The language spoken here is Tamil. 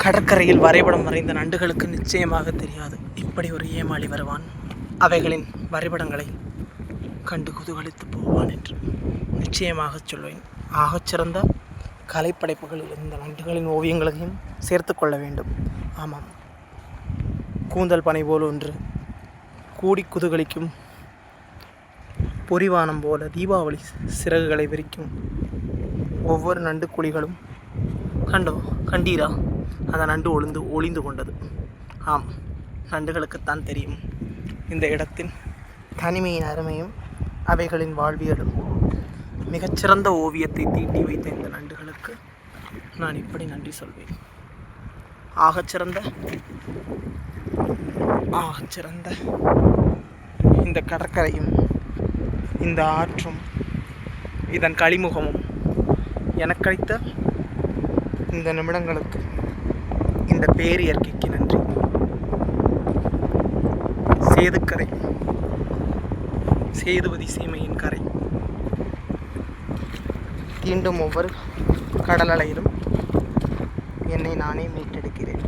கடற்கரையில் வரைபடம் வரைந்த நண்டுகளுக்கு நிச்சயமாக தெரியாது இப்படி ஒரு ஏமாளி வருவான், அவைகளின் வரைபடங்களை கண்டு குதூகலித்து போவான் என்று நிச்சயமாக சொல்வேன். ஆகச்சிறந்த கலைப்படைப்புகளில் இந்த நண்டுகளின் ஓவியங்களையும் சேர்த்து கொள்ள வேண்டும். ஆமாம், கூந்தல் பனை போல் ஒன்று கூடி குதூகலிக்கும், பொறிவானம் போல தீபாவளி சிறகுகளை விரிக்கும் ஒவ்வொரு நண்டு குழிகளும் கண்டீரா? அந்த நண்டு ஒளிந்து கொண்டது. ஆம், நண்டுகளுக்குத்தான் தெரியும் இந்த இடத்தின் தனிமையின் அருமையும் அவைகளின் வாழ்வியலும். மிகச்சிறந்த ஓவியத்தை தீட்டி வைத்த இந்த நண்டுகளுக்கு நான் இப்படி நன்றி சொல்வேன். ஆகச்சிறந்த இந்த கடற்கரையும் இந்த ஆற்றும் இதன் களிமுகமும் எனக்களித்த இந்த நிமிடங்களுக்கு இந்த பேரியற்கைக்கு நன்றி. சேதுக்கரை, சேதுபதி சீமையின் கரை. தீண்டும் ஒவ்வொரு கடல் அலையிலும் என்னை நானே மீட்டெடுக்கிறேன்.